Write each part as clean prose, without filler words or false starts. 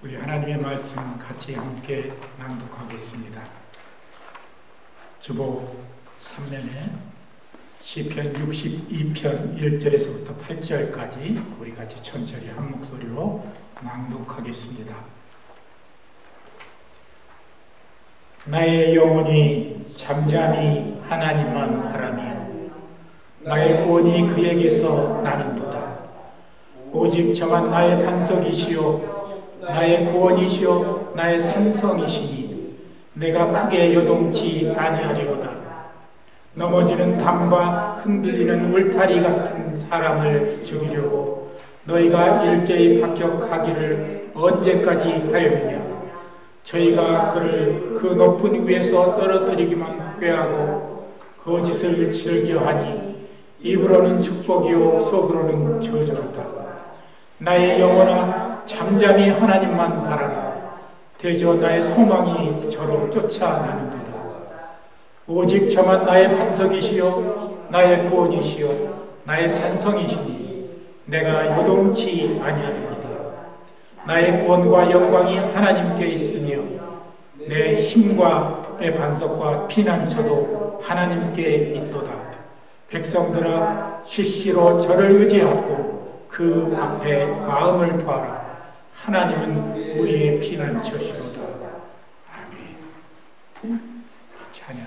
우리 하나님의 말씀 같이 함께 낭독하겠습니다. 주보 3면에 시편 62편 1절에서부터 8절까지 우리 같이 천천히 한 목소리로 낭독하겠습니다. 나의 영혼이 잠잠히 하나님만 바라며 나의 구원이 그에게서 나는도다. 오직 저만 나의 반석이시요 나의 구원이시요 나의 산성이시니 내가 크게 요동치 아니하리로다. 넘어지는 담과 흔들리는 울타리 같은 사람을 죽이려고 너희가 일제히 박격하기를 언제까지 하였느냐. 저희가 그를 그 높은 위에서 떨어뜨리기만 꾀하고 거짓을 즐겨하니 입으로는 축복이요 속으로는 저주로다. 나의 영혼아 잠잠히 하나님만 바라라. 대저 나의 소망이 저로 쫓아나는도다. 오직 저만 나의 반석이시요 나의 구원이시요 나의 산성이시니 내가 요동치 아니하리로다. 나의 구원과 영광이 하나님께 있으며 내 힘과 내 반석과 피난처도 하나님께 있도다. 백성들아 쉬쉬로 저를 의지하고 그 앞에 마음을 더하라. 하나님은 우리의 피난처시로다. 아멘. 찬양.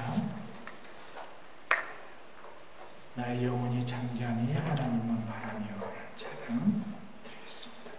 나의 영혼이 잠잠히 하나님만 바라며 찬양 드리겠습니다.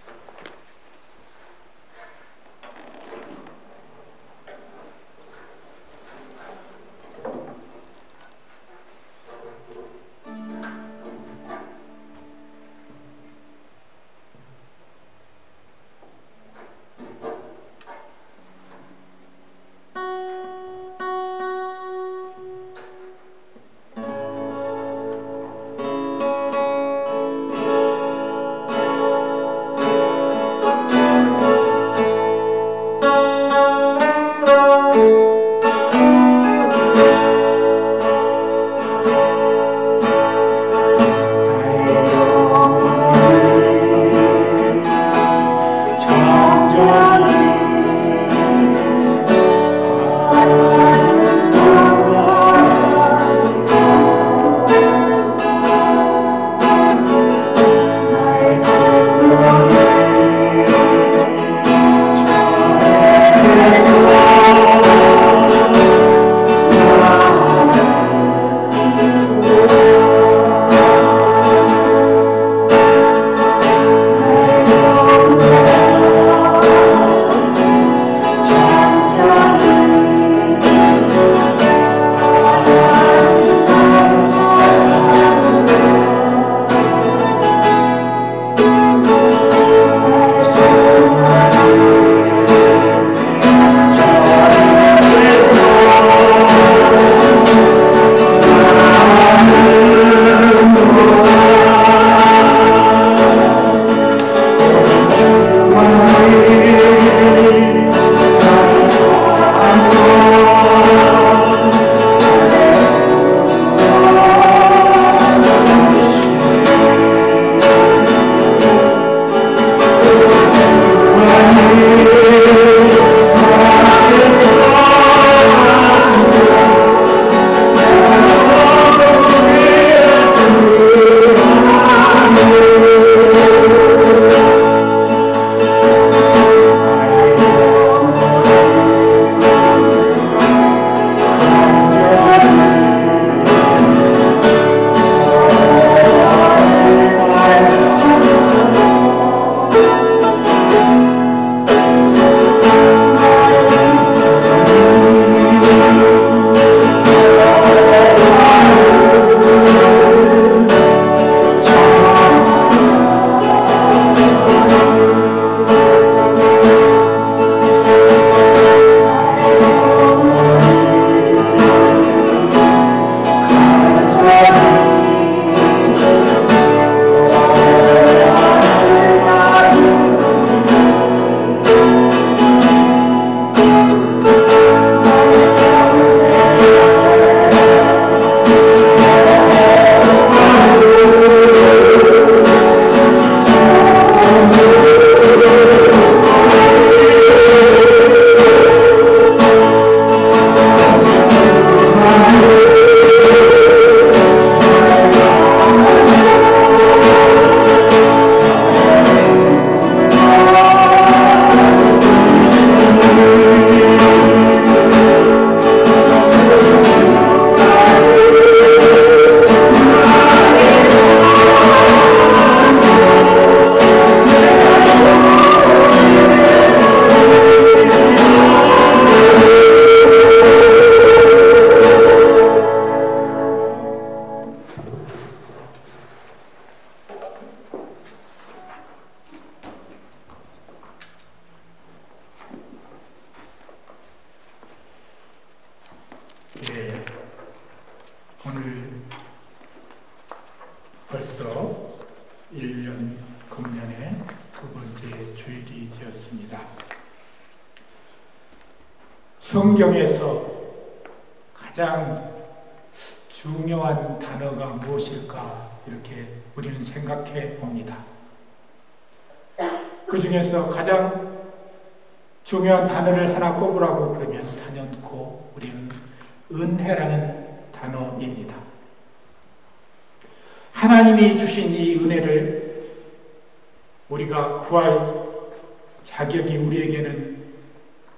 주일이 되었습니다. 성경에서 가장 중요한 단어가 무엇일까 이렇게 우리는 생각해 봅니다. 그 중에서 가장 중요한 단어를 하나 꼽으라고 그러면 단연코 우리는 은혜라는 단어입니다. 하나님이 주신 이 은혜를 우리가 구할 자격이 우리에게는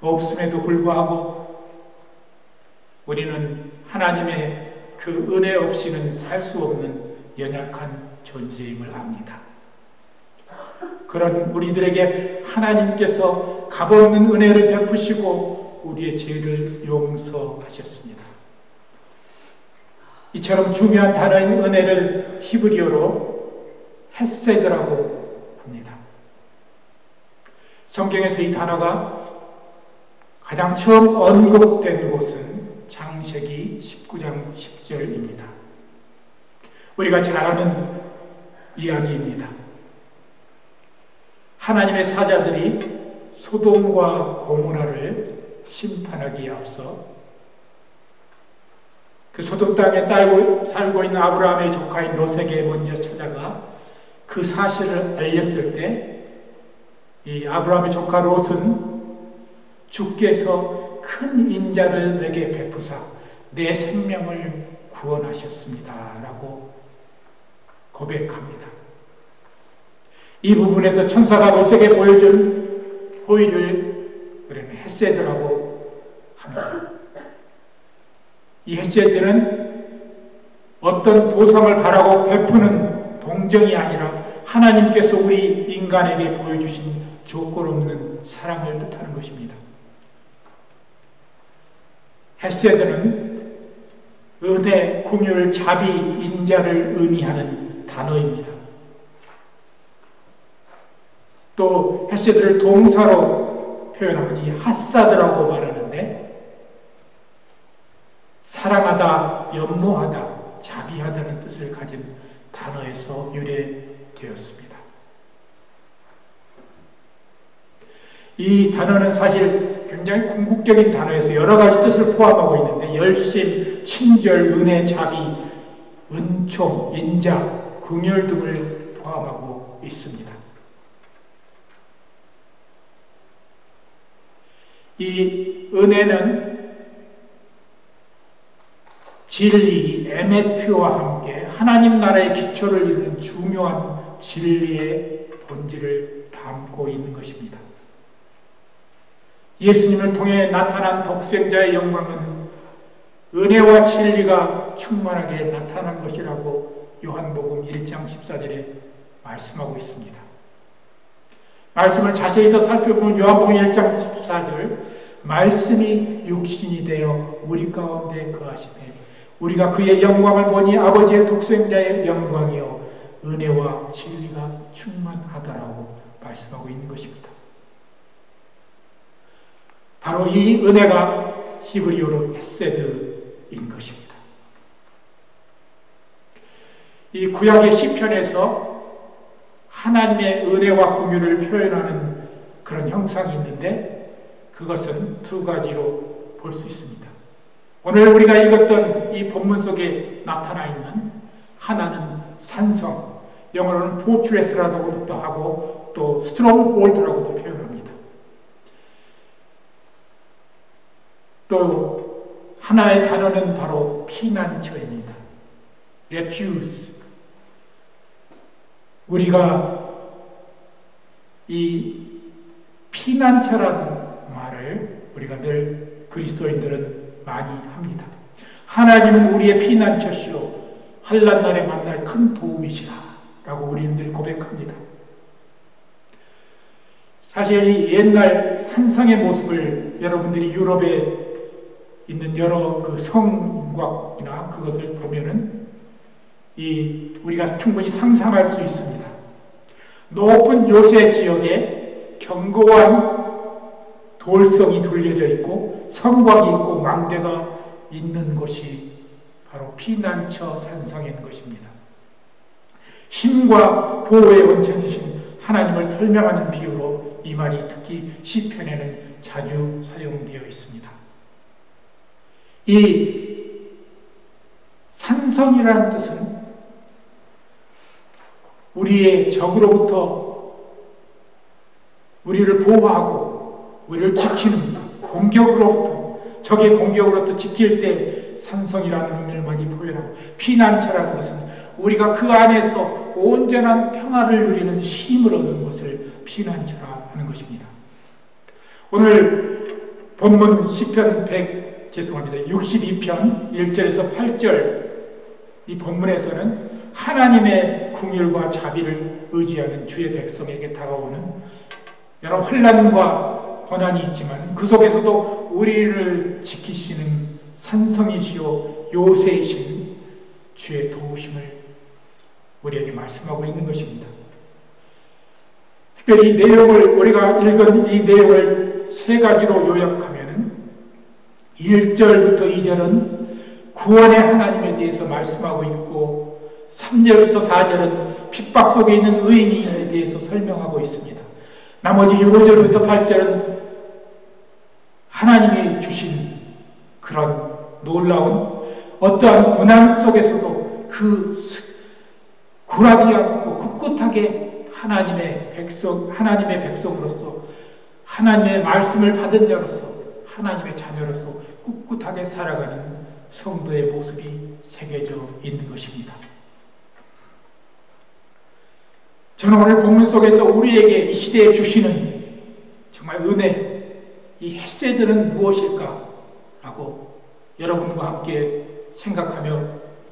없음에도 불구하고 우리는 하나님의 그 은혜 없이는 살 수 없는 연약한 존재임을 압니다. 그런 우리들에게 하나님께서 값없는 은혜를 베푸시고 우리의 죄를 용서하셨습니다. 이처럼 중요한 단어인 은혜를 히브리어로 헤세드라고 합니다. 성경에서 이 단어가 가장 처음 언급된 곳은 창세기 19장 10절입니다. 우리가 잘 아는 이야기입니다. 하나님의 사자들이 소돔과 고모라를 심판하기에 앞서 그 소돔 땅에 살고 있는 아브라함의 조카인 롯에게 먼저 찾아가 그 사실을 알렸을 때 이 아브라함의 조카 롯은 주께서 큰 인자를 내게 베푸사 내 생명을 구원하셨습니다 라고 고백합니다. 이 부분에서 천사가 롯에게 보여준 호의를 우리는 헤세드라고 합니다. 이 헤세드는 어떤 보상을 바라고 베푸는 동정이 아니라 하나님께서 우리 인간에게 보여주신 조건 없는 사랑을 뜻하는 것입니다. 헤세드는 은혜, 긍휼, 자비, 인자를 의미하는 단어입니다. 또 헤세드를 동사로 표현하면 이 하사드라고 말하는데 사랑하다, 연모하다, 자비하다는 뜻을 가진 단어에서 유래되었습니다. 이 단어는 사실 굉장히 궁극적인 단어에서 여러 가지 뜻을 포함하고 있는데 열심, 친절, 은혜, 자비, 은총, 인자, 긍휼 등을 포함하고 있습니다. 이 은혜는 진리, 에메트와 함께 하나님 나라의 기초를 이루는 중요한 진리의 본질을 담고 있는 것입니다. 예수님을 통해 나타난 독생자의 영광은 은혜와 진리가 충만하게 나타난 것이라고 요한복음 1장 14절에 말씀하고 있습니다. 말씀을 자세히 더 살펴보면 요한복음 1장 14절 말씀이 육신이 되어 우리 가운데 거하시매 우리가 그의 영광을 보니 아버지의 독생자의 영광이요 은혜와 진리가 충만하다라고 말씀하고 있는 것입니다. 바로 이 은혜가 히브리어로 헤세드인 것입니다. 이 구약의 시편에서 하나님의 은혜와 긍휼을 표현하는 그런 형상이 있는데 그것은 두 가지로 볼 수 있습니다. 오늘 우리가 읽었던 이 본문 속에 나타나 있는 하나는 산성, 영어로는 포트레스라고도 하고 또 스트롱홀드라고도 표현합니다. 또 하나의 단어는 바로 피난처입니다. refuge. 우리가 이 피난처라는 말을 우리가 늘 그리스도인들은 많이 합니다. 하나님은 우리의 피난처시오 환난 날에 만날 큰 도움이시라 라고 우리는 늘 고백합니다. 사실 이 옛날 산성의 모습을 여러분들이 유럽에 있는 여러 그 성곽이나 그것을 보면은 우리가 충분히 상상할 수 있습니다. 높은 요새 지역에 견고한 돌성이 둘려져 있고 성곽이 있고 망대가 있는 곳이 바로 피난처 산성인 것입니다. 힘과 보호의 원천이신 하나님을 설명하는 비유로 이 말이 특히 시편에는 자주 사용되어 있습니다. 이 산성이라는 뜻은 우리의 적으로부터 우리를 보호하고 우리를 지키는 공격으로부터, 적의 공격으로부터 지킬 때 산성이라는 의미를 많이 표현하고, 피난처라는 것은 우리가 그 안에서 온전한 평화를 누리는 쉼을 얻는 것을 피난처라 하는 것입니다. 오늘 본문 시편 62편 1절에서 8절 이 본문에서는 하나님의 긍휼과 자비를 의지하는 주의 백성에게 다가오는 여러 혼란과 고난이 있지만 그 속에서도 우리를 지키시는 산성이시오 요새이신 주의 도우심을 우리에게 말씀하고 있는 것입니다. 특별히 우리가 읽은 이 내용을 세 가지로 요약하면 1절부터 2절은 구원의 하나님에 대해서 말씀하고 있고 3절부터 4절은 핍박 속에 있는 의인에 대해서 설명하고 있습니다. 나머지 5절부터 8절은 하나님이 주신 그런 놀라운 어떠한 고난 속에서도 굴하지 않고 꿋꿋하게 하나님의 백성으로서 하나님의 말씀을 받은 자로서 하나님의 자녀로서 꿋꿋하게 살아가는 성도의 모습이 새겨져 있는 것입니다. 저는 오늘 본문 속에서 우리에게 이 시대에 주시는 정말 은혜, 이 헤세드는 무엇일까? 라고 여러분과 함께 생각하며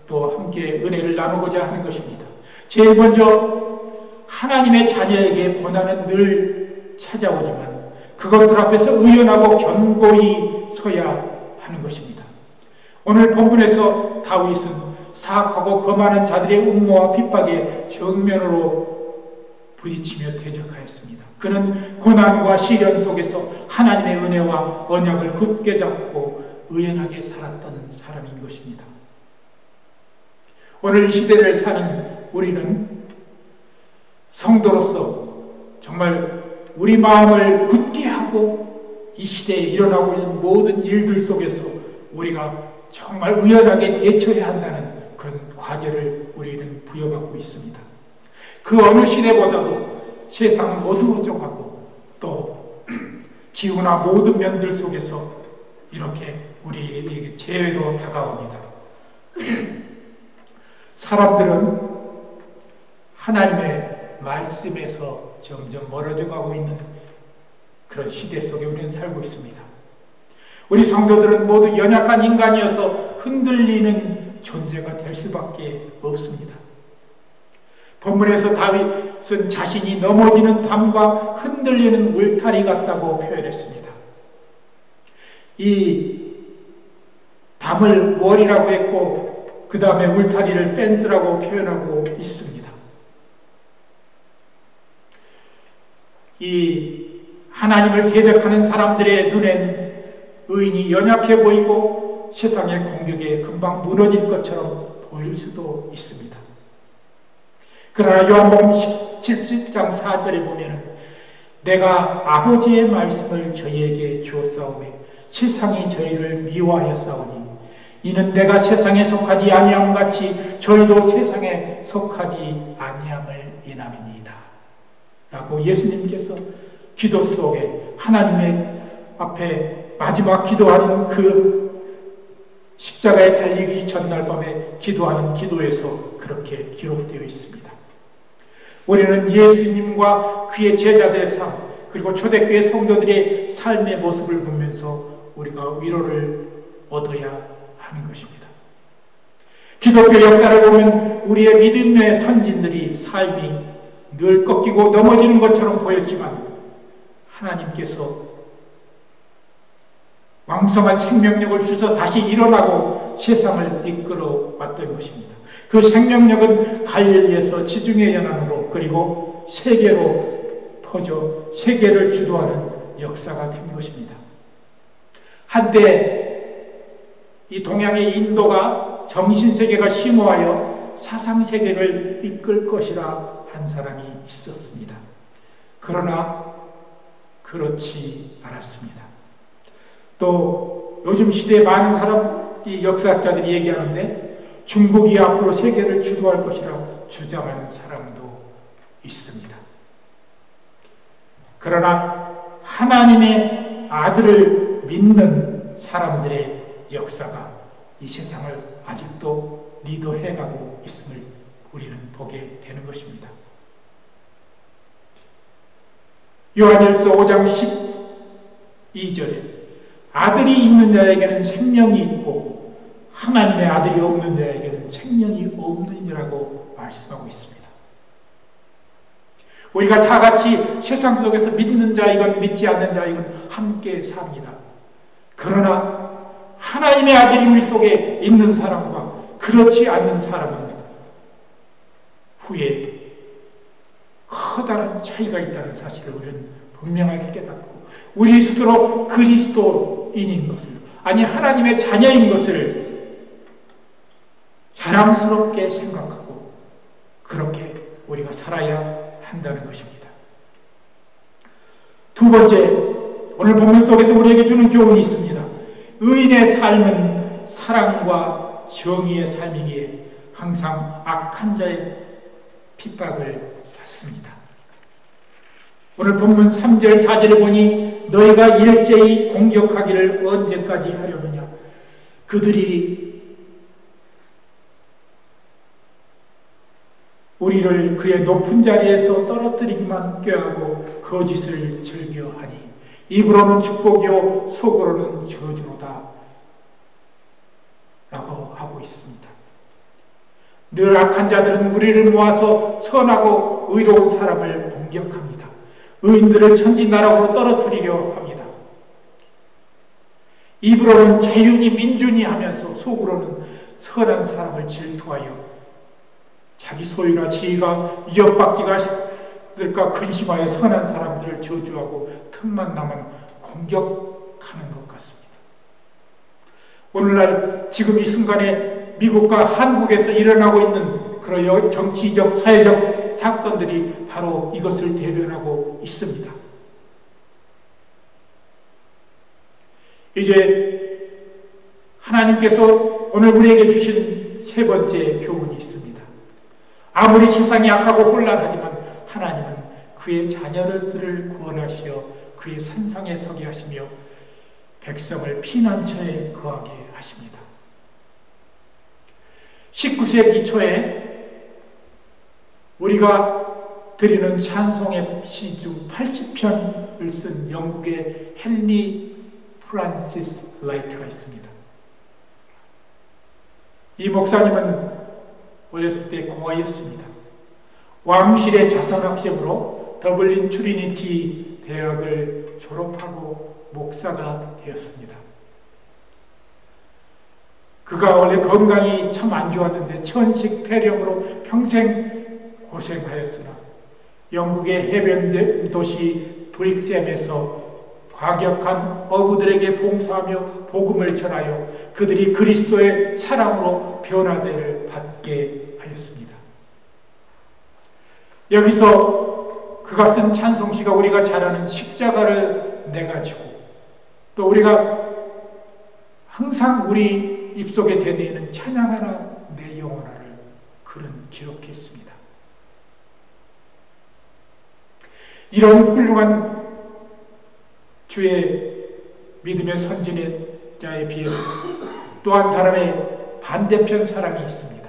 또 함께 은혜를 나누고자 하는 것입니다. 제일 먼저 하나님의 자녀에게 고난은 늘 찾아오지만 그것들 앞에서 의연하고 견고히 서야 하는 것입니다. 오늘 본문에서 다윗은 사악하고 거만한 자들의 음모와 핍박에 정면으로 부딪히며 대적하였습니다. 그는 고난과 시련 속에서 하나님의 은혜와 언약을 굳게 잡고 의연하게 살았던 사람인 것입니다. 오늘 이 시대를 사는 우리는 성도로서 정말 우리 마음을 굳게 하고 이 시대에 일어나고 있는 모든 일들 속에서 우리가 정말 의연하게 대처해야 한다는 그런 과제를 우리는 부여받고 있습니다. 그 어느 시대보다도 세상은 어두워져 가고 또 기후나 모든 면들 속에서 이렇게 우리에게 재해로 다가옵니다. 사람들은 하나님의 말씀에서 점점 멀어져 가고 있는 그런 시대 속에 우리는 살고 있습니다. 우리 성도들은 모두 연약한 인간이어서 흔들리는 존재가 될 수밖에 없습니다. 본문에서 다윗은 자신이 넘어지는 담과 흔들리는 울타리 같다고 표현했습니다. 이 담을 월이라고 했고 그 다음에 울타리를 펜스라고 표현하고 있습니다. 이 하나님을 대적하는 사람들의 눈엔 의인이 연약해 보이고 세상의 공격에 금방 무너질 것처럼 보일 수도 있습니다. 그러나 요한복음 17장 4절에 보면 내가 아버지의 말씀을 저희에게 주었사오매 세상이 저희를 미워하였사오니 이는 내가 세상에 속하지 아니함 같이 저희도 세상에 속하지 아니함을 인함이니이다 라고 예수님께서 기도 속에 하나님의 앞에 마지막 기도하는 그 십자가에 달리기 전날 밤에 기도하는 기도에서 그렇게 기록되어 있습니다. 우리는 예수님과 그의 제자들의 삶 그리고 초대교회 성도들의 삶의 모습을 보면서 우리가 위로를 얻어야 하는 것입니다. 기독교 역사를 보면 우리의 믿음의 선진들이 삶이 늘 꺾이고 넘어지는 것처럼 보였지만 하나님께서 왕성한 생명력을 주셔서 다시 일어나고 세상을 이끌어 왔던 것입니다. 그 생명력은 갈릴리에서 지중해 연안으로 그리고 세계로 퍼져 세계를 주도하는 역사가 된 것입니다. 한때 이 동양의 인도가 정신세계가 심오하여 사상세계를 이끌 것이라 한 사람이 있었습니다. 그러나 그렇지 않았습니다. 또 요즘 시대에 많은 사람이 역사학자들이 얘기하는데 중국이 앞으로 세계를 주도할 것이라 주장하는 사람도 있습니다. 그러나 하나님의 아들을 믿는 사람들의 역사가 이 세상을 아직도 리더해가고 있음을 우리는 보게 되는 것입니다. 요한일서 5장 12절에 아들이 있는 자에게는 생명이 있고 하나님의 아들이 없는 자에게는 생명이 없느니라고 말씀하고 있습니다. 우리가 다 같이 세상 속에서 믿는 자이건 믿지 않는 자이건 함께 삽니다. 그러나 하나님의 아들이 우리 속에 있는 사람과 그렇지 않는 사람은 후에 커다란 차이가 있다는 사실을 우리는 분명하게 깨닫고 우리 스스로 그리스도인인 것을, 아니 하나님의 자녀인 것을 자랑스럽게 생각하고 그렇게 우리가 살아야 한다는 것입니다. 두 번째, 오늘 본문 속에서 우리에게 주는 교훈이 있습니다. 의인의 삶은 사랑과 정의의 삶이기에 항상 악한 자의 핍박을 받습니다. 오늘 본문 3절 4절을 보니 너희가 일제히 공격하기를 언제까지 하려느냐. 그들이 우리를 그의 높은 자리에서 떨어뜨리기만 꾀하고 거짓을 즐겨하니 입으로는 축복이요 속으로는 저주로다 라고 하고 있습니다. 늘 악한 자들은 무리를 모아서 선하고 의로운 사람을 공격합니다. 의인들을 천지나락으로 떨어뜨리려 합니다. 입으로는 자유니 민주니 하면서 속으로는 선한 사람을 질투하여 자기 소유나 지위가 위협받기가 될까 근심하여 선한 사람들을 저주하고 틈만 나면 공격하는 것 같습니다. 오늘날 지금 이 순간에 미국과 한국에서 일어나고 있는 그런 정치적, 사회적 사건들이 바로 이것을 대변하고 있습니다. 이제 하나님께서 오늘 우리에게 주신 세 번째 교훈이 있습니다. 아무리 세상이 악하고 혼란하지만 하나님은 그의 자녀들을 구원하시어 그의 산상에 서게 하시며 백성을 피난처에 거하게 하십니다. 19세기 초에 우리가 드리는 찬송의 시 중 80편을 쓴 영국의 헨리 프란시스 라이트가 있습니다. 이 목사님은 어렸을 때 고아였습니다. 왕실의 자선학생으로 더블린 트리니티 대학을 졸업하고 목사가 되었습니다. 그가 원래 건강이 참 안 좋았는데 천식 폐렴으로 평생 고생하였으나 영국의 해변 도시 브릭셈에서 과격한 어부들에게 봉사하며 복음을 전하여 그들이 그리스도의 사랑으로 변화를 받게 하였습니다. 여기서 그가 쓴 찬송시가 우리가 잘 아는 십자가를 내가지고 또 우리가 항상 우리 입속에 되뇌이는 찬양하라 내 영혼아를 그는 기록했습니다. 이런 훌륭한 주의 믿음의 선진자에 비해서 또 한 사람의 반대편 사람이 있습니다.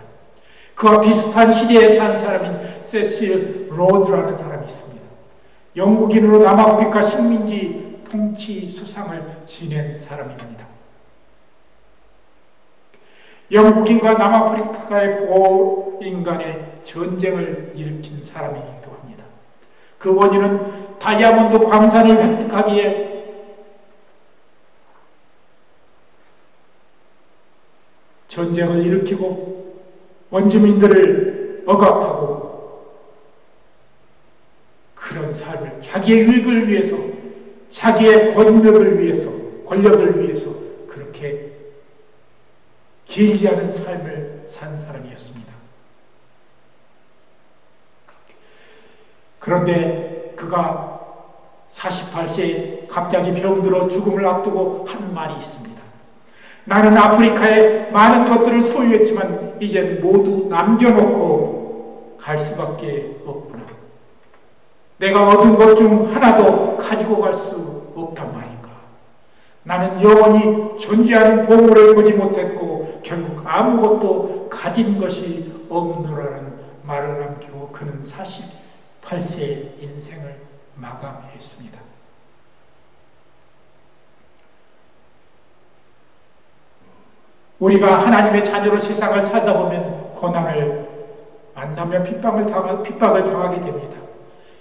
그와 비슷한 시대에 산 사람인 세실 로즈라는 사람이 있습니다. 영국인으로 남아프리카 식민지 통치 수상을 지낸 사람입니다. 영국인과 남아프리카의 보인 간의 전쟁을 일으킨 사람이기도 합니다. 그 원인은 다이아몬드 광산을 획득하기에 전쟁을 일으키고 원주민들을 억압하고 그런 삶을 자기의 유익을 위해서, 자기의 권력을 위해서 그렇게 길지 않은 삶을 산 사람이었습니다. 그런데 그가 48세에 갑자기 병들어 죽음을 앞두고 한 말이 있습니다. 나는 아프리카에 많은 것들을 소유했지만 이젠 모두 남겨놓고 갈 수밖에 없구나. 내가 얻은 것 중 하나도 가지고 갈 수 없단 말인가. 나는 영원히 존재하는 보물을 보지 못했고 결국 아무것도 가진 것이 없노라는 말을 남기고 그는 48세의 인생을 마감했습니다. 우리가 하나님의 자녀로 세상을 살다 보면 고난을 만나며 핍박을 당하게 됩니다.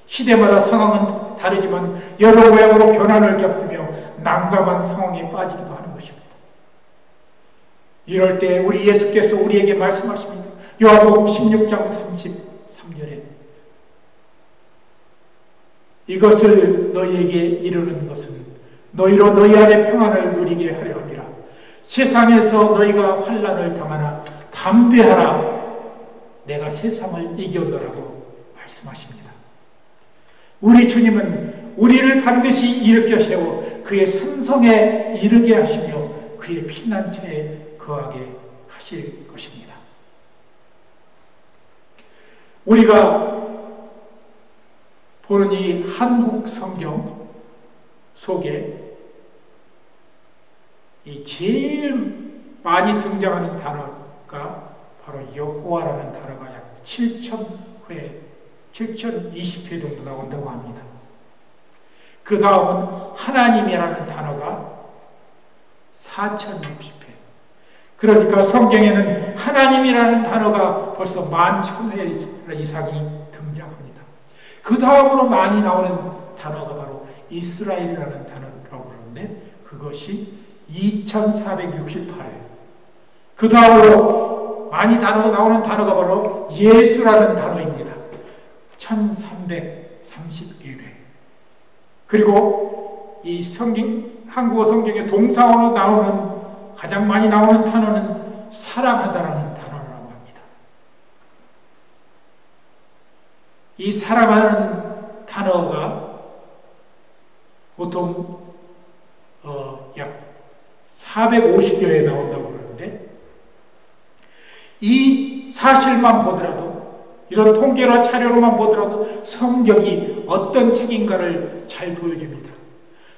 시대마다 상황은 다르지만 여러 모양으로 고난을 겪으며 난감한 상황에 빠지기도 하는 것입니다. 이럴 때 우리 예수께서 우리에게 말씀하십니다. 요한복음 16장 33절에 이것을 너희에게 이르는 것은 너희로 너희 안에 평안을 누리게 하려 함이라. 세상에서 너희가 환난을 당하나 담대하라. 내가 세상을 이겼노라고 말씀하십니다. 우리 주님은 우리를 반드시 일으켜 세워 그의 산성에 이르게 하시며 그의 피난처에 거하게 하실 것입니다. 우리가 보는 이 한국 성경 속에 이 제일 많이 등장하는 단어가 바로 여호와라는 단어가 약 7,020회 정도 나온다고 합니다. 그 다음은 하나님이라는 단어가 4,060회. 그러니까 성경에는 하나님이라는 단어가 벌써 11,000회 이상이 등장합니다. 그 다음으로 많이 나오는 단어가 바로 이스라엘이라는 단어라고 그러는데 그것이 2,468회. 그 다음으로 많이 나오는 단어가 바로 예수라는 단어입니다. 1,331회. 그리고 이 한국어 성경의 동사어로 가장 많이 나오는 단어는 사랑하다라는 단어라고 합니다. 이 사랑하는 단어가 보통 약 450여에 나온다고 그러는데 이 사실만 보더라도 이런 통계나 자료로만 보더라도 성경이 어떤 책인가를 잘 보여줍니다.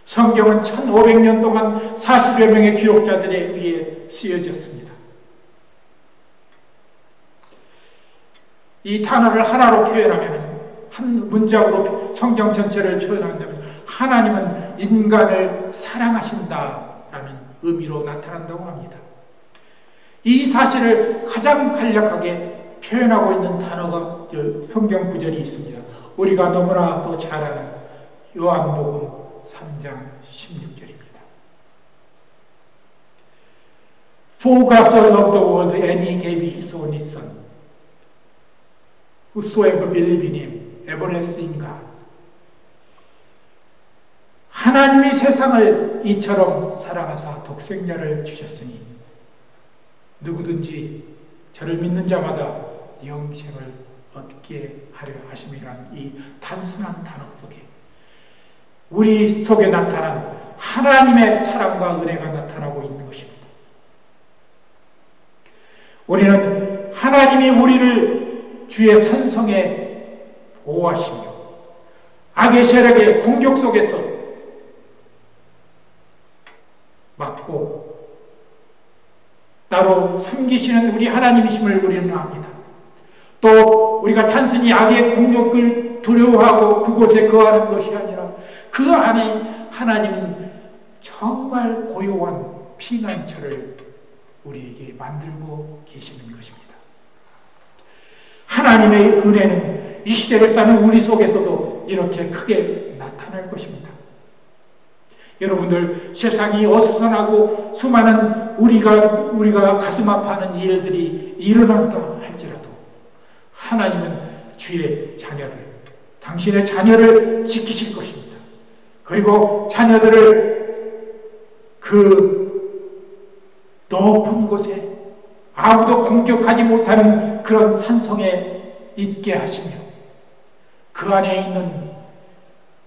성경은 1500년 동안 40여 명의 기록자들에 의해 쓰여졌습니다. 이 단어를 하나로 표현하면 한 문장으로 성경 전체를 표현한다면 하나님은 인간을 사랑하신다라는 의미로 나타난다고 합니다. 이 사실을 가장 간략하게 표현하고 있는 단어가 성경 구절이 있습니다. 우리가 너무나 또 잘 아는 요한복음 3장 16절입니다. For God so loved the world and He gave His only Son, whosoever believe in Him, everlasting God. 하나님이 세상을 이처럼 사랑하사 독생자를 주셨으니 누구든지 저를 믿는 자마다 영생을 얻게 하려 하심이라는 이 단순한 단어 속에 우리 속에 나타난 하나님의 사랑과 은혜가 나타나고 있는 것입니다. 우리는 하나님이 우리를 주의 산성에 보호하시며 악의 세력의 공격 속에서 막고 따로 숨기시는 우리 하나님이심을 우리는 압니다. 또 우리가 단순히 악의 공격을 두려워하고 그곳에 거하는 것이 아니라 그 안에 하나님은 정말 고요한 피난처를 우리에게 만들고 계시는 것입니다. 하나님의 은혜는 이 시대를 사는 우리 속에서도 이렇게 크게 나타날 것입니다. 여러분들, 세상이 어수선하고 수많은 우리가 가슴 아파하는 일들이 일어난다 할지라도 하나님은 주의 자녀를, 당신의 자녀를 지키실 것입니다. 그리고 자녀들을 그 높은 곳에 아무도 공격하지 못하는 그런 산성에 있게 하시며 그 안에 있는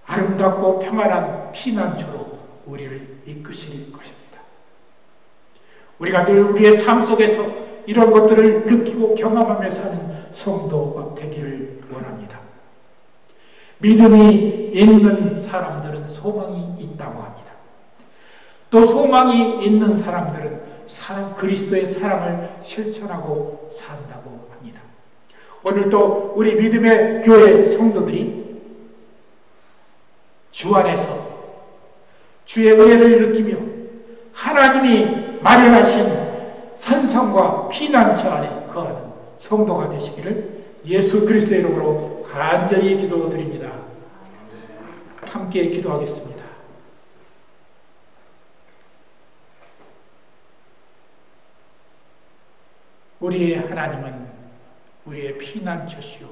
아름답고 평안한 피난처로 우리를 이끄실 것입니다. 우리가 늘 우리의 삶 속에서 이런 것들을 느끼고 경험하며 사는 성도가 되기를 원합니다. 믿음이 있는 사람들은 소망이 있다고 합니다. 또 소망이 있는 사람들은 그리스도의 사랑을 실천하고 산다고 합니다. 오늘 또 우리 믿음의 교회 성도들이 주 안에서 주의 은혜를 느끼며 하나님이 마련하신 산성과 피난처 안에 거하는 성도가 되시기를 예수 그리스도의 이름으로 간절히 기도드립니다. 함께 기도하겠습니다. 우리의 하나님은 우리의 피난처시오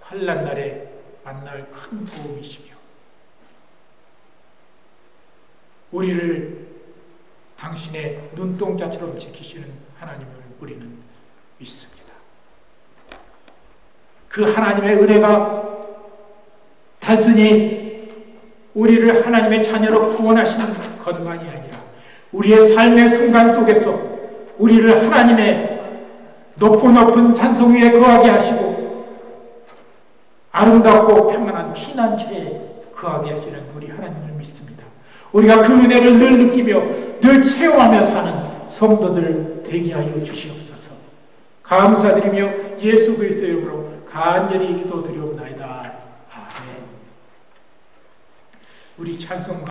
환난 날에 만날 큰 도움이시며 우리를 당신의 눈동자처럼 지키시는 하나님을 우리는 믿습니다. 그 하나님의 은혜가 단순히 우리를 하나님의 자녀로 구원하시는 것만이 아니라 우리의 삶의 순간 속에서 우리를 하나님의 높은 산성 위에 거하게 하시고 아름답고 평안한 피난처에 거하게 하시는 우리 하나님을 믿습니다. 우리가 그 은혜를 늘 느끼며 늘 체험하며 사는 성도들 되게 하여 주시옵소서. 감사드리며 예수 그리스도의 이름으로 간절히 기도드리옵나이다. 아멘. 우리 찬송가